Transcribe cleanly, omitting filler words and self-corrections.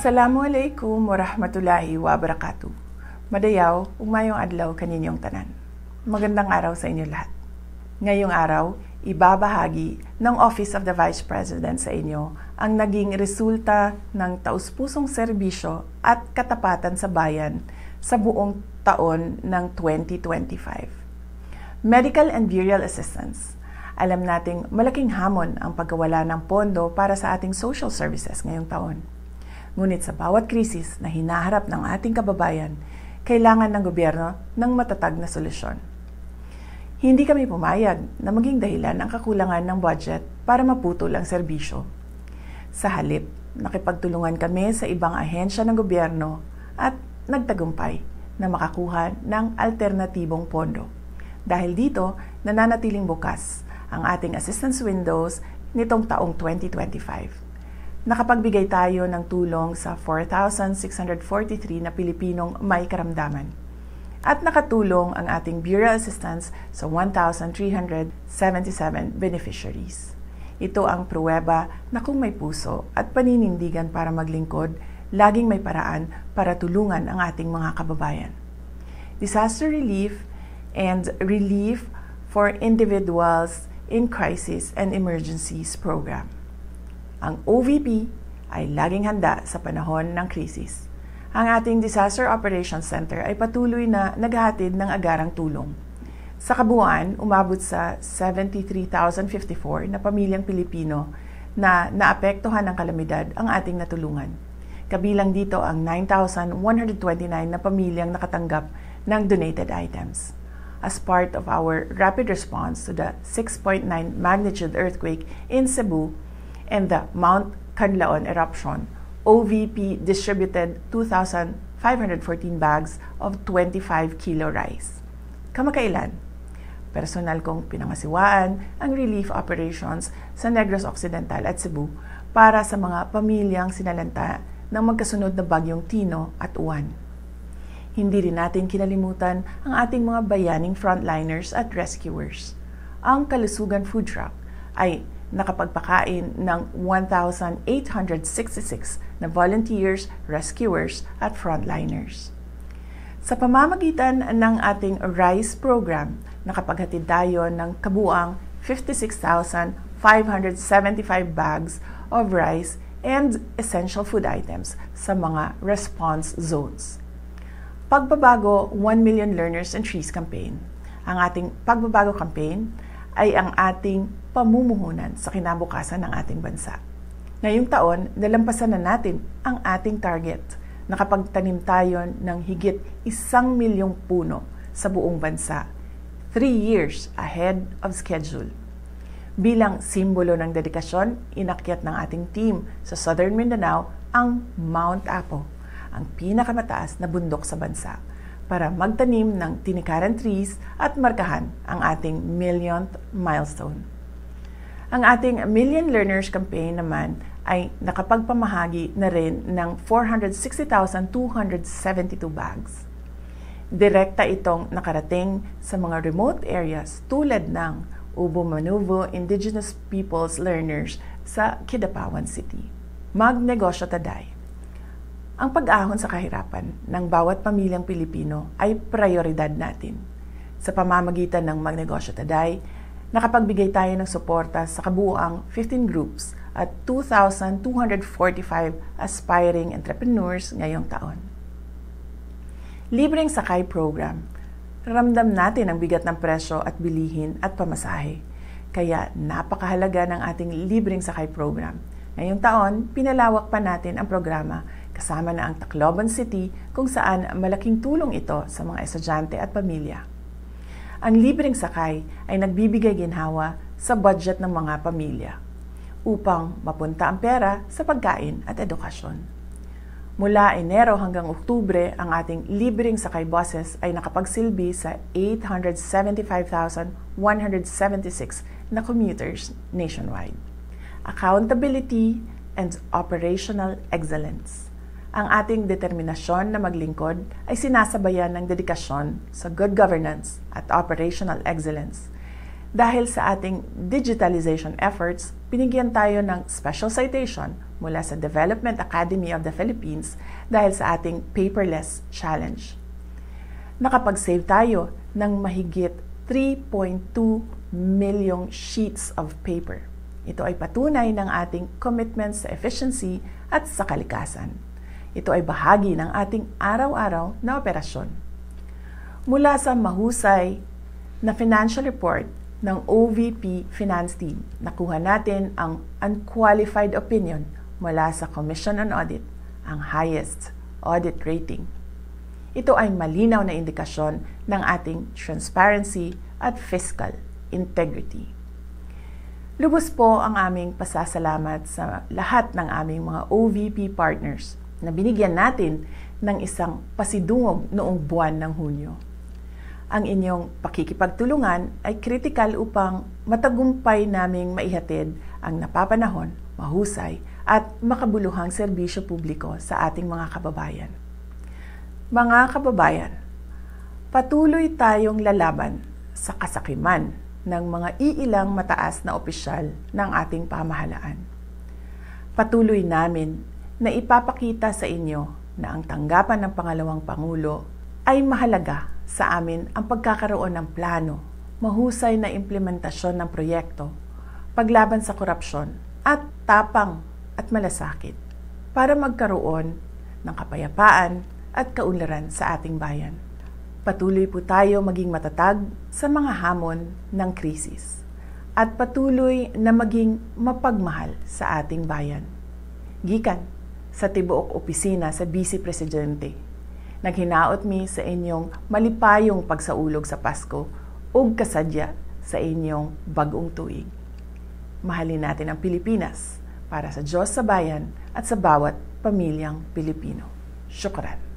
Assalamualaikum warahmatullahi wabarakatuh. Madayaw, ugmayong adlaw kaninyong tanan. Magandang araw sa inyo lahat. Ngayong araw, ibabahagi ng Office of the Vice President sa inyo ang naging resulta ng taus-pusong serbisyo at katapatan sa bayan sa buong taon ng 2025. Medical and burial assistance. Alam nating malaking hamon ang pagkawala ng pondo para sa ating social services ngayong taon. Ngunit sa bawat krisis na hinaharap ng ating kababayan, kailangan ng gobyerno ng matatag na solusyon. Hindi kami pumayag na maging dahilan ang kakulangan ng budget para maputol ang serbisyo. Sa halip, nakipagtulungan kami sa ibang ahensya ng gobyerno at nagtagumpay na makakuha ng alternatibong pondo. Dahil dito, nananatiling bukas ang ating assistance windows nitong taong 2025. Nakapagbigay tayo ng tulong sa 4,643 na Pilipinong may karamdaman. At nakatulong ang ating burial assistance sa 1,377 beneficiaries. Ito ang pruweba na kung may puso at paninindigan para maglingkod, laging may paraan para tulungan ang ating mga kababayan. Disaster relief and relief for individuals in crisis and emergencies program. Ang OVP ay laging handa sa panahon ng krisis. Ang ating Disaster Operations Center ay patuloy na naghahatid ng agarang tulong. Sa kabuuan, umabot sa 73,054 na pamilyang Pilipino na naapektuhan ng kalamidad ang ating natulungan. Kabilang dito ang 9,129 na pamilyang nakatanggap ng donated items. As part of our rapid response to the 6.9 magnitude earthquake in Cebu, and the Mount Canlaon eruption, OVP distributed 2,514 bags of 25 kilo rice. Kamakailan, personal kong pinangasiwaan ang relief operations sa Negros Occidental at Cebu para sa mga pamilyang sinalanta ng magkasunod na bagyong Tino at Uwan. Hindi rin natin kinalimutan ang ating mga bayaning frontliners at rescuers. Ang Kalusugan Food Truck ay nakapagpakain ng 1,866 na volunteers, rescuers at frontliners. Sa pamamagitan ng ating RICE program, nakapaghatid tayo ng kabuang 56,575 bags of rice and essential food items sa mga response zones. Pagbabago 1 Million Learners and Trees campaign. Ang ating pagbabago campaign ay ang ating pamumuhunan sa kinabukasan ng ating bansa. Ngayong taon, nalampasan na natin ang ating target. Nakapagtanim tayo ng higit 1 milyong puno sa buong bansa, 3 years ahead of schedule. Bilang simbolo ng dedikasyon, inakyat ng ating team sa Southern Mindanao ang Mount Apo, ang pinakamataas na bundok sa bansa, para magtanim ng tinikaran trees at markahan ang ating millionth milestone. Ang ating Million Learners Campaign naman ay nakapagpamahagi na rin ng 460,272 bags. Direkta itong nakarating sa mga remote areas tulad ng Ubo-Manuvo Indigenous Peoples Learners sa Kidapawan City. Magnegosyo taday. Ang pag-ahon sa kahirapan ng bawat pamilyang Pilipino ay prioridad natin. Sa pamamagitan ng Magnegosyo Taday, nakapagbigay tayo ng suporta sa kabuuang 15 groups at 2,245 aspiring entrepreneurs ngayong taon. Libreng Sakay Program. Ramdam natin ang bigat ng presyo at bilihin at pamasahe. Kaya napakahalaga ng ating Libreng Sakay Program. Ngayong taon, pinalawak pa natin ang programa kasama na ang Tacloban City kung saan malaking tulong ito sa mga estudyante at pamilya. Ang libreng sakay ay nagbibigay ginhawa sa budget ng mga pamilya upang mapunta ang pera sa pagkain at edukasyon. Mula Enero hanggang Oktubre, ang ating libreng sakay buses ay nakapagsilbi sa 875,176 na commuters nationwide. Accountability and operational excellence. Ang ating determinasyon na maglingkod ay sinasabayan ng dedikasyon sa good governance at operational excellence. Dahil sa ating digitalization efforts, binigyan tayo ng special citation mula sa Development Academy of the Philippines dahil sa ating paperless challenge. Nakapag-save tayo ng mahigit 3.2 milyong sheets of paper. Ito ay patunay ng ating commitment sa efficiency at sa kalikasan. Ito ay bahagi ng ating araw-araw na operasyon. Mula sa mahusay na financial report ng OVP Finance Team, nakuha natin ang unqualified opinion mula sa Commission on Audit, ang highest audit rating. Ito ay malinaw na indikasyon ng ating transparency at fiscal integrity. Lubos po ang aming pasasalamat sa lahat ng aming mga OVP partners na binigyan natin ng isang pasidungog noong buwan ng Hunyo. Ang inyong pakikipagtulungan ay kritikal upang matagumpay naming maihatid ang napapanahon, mahusay at makabuluhang serbisyo publiko sa ating mga kababayan. Mga kababayan, patuloy tayong lalaban sa kasakiman ng mga iilang mataas na opisyal ng ating pamahalaan. Patuloy namin na ipapakita sa inyo na ang tanggapan ng pangalawang Pangulo ay mahalaga sa amin ang pagkakaroon ng plano, mahusay na implementasyon ng proyekto, paglaban sa korupsyon at tapang at malasakit para magkaroon ng kapayapaan at kaunlaran sa ating bayan. Patuloy po tayo maging matatag sa mga hamon ng krisis at patuloy na maging mapagmahal sa ating bayan. Gikan sa tibuok opisina sa Vice Presidente, naghinaot mi sa inyong malipayong pagsaulog sa Pasko ug kasadya sa inyong bagong tuig. Mahalin natin ang Pilipinas para sa Diyos sa bayan at sa bawat pamilyang Pilipino. Syukran.